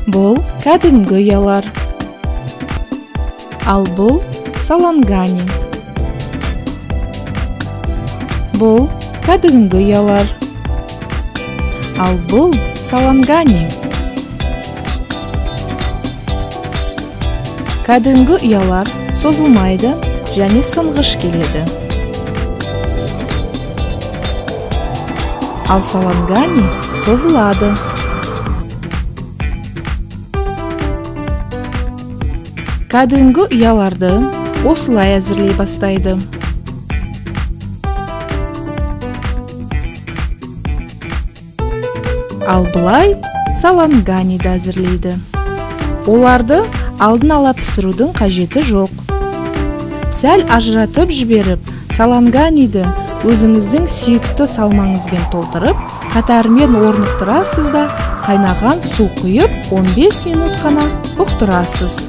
Бұл кәдімгі ұялар. Ал бұл салангани. Бұл кәдімгі ұялар. Ал бұл салангани. Кәдімгі ұялар созылмайды және сынғыш келеді. Ал салангани созылады. Кәдімгі ұяларды осылай әзірлей бастайды. Ал бұлай саланганиді әзірлейді. Оларды алдын ала пісірудің қажеті жоқ. Сәл ажыратып жіберіп, саланганиді өзіңіздің сүйікті салмаңызбен толтырып, қатарымен орнықтырасыз да, қайнаған су құйып, 15 минут қана бұқтырасыз.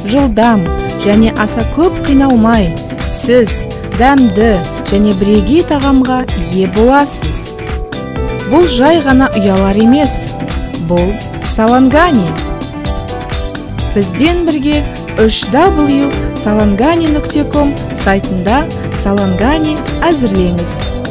Жылдам және аса көп қиналмай, сіз дәмді және бірегей тағамға ие боласыз. Бұл жай ғана ұялар емес, бұл салангани. Бізбен бірге www.salangani.com сайтында салангани әзірлеңіз.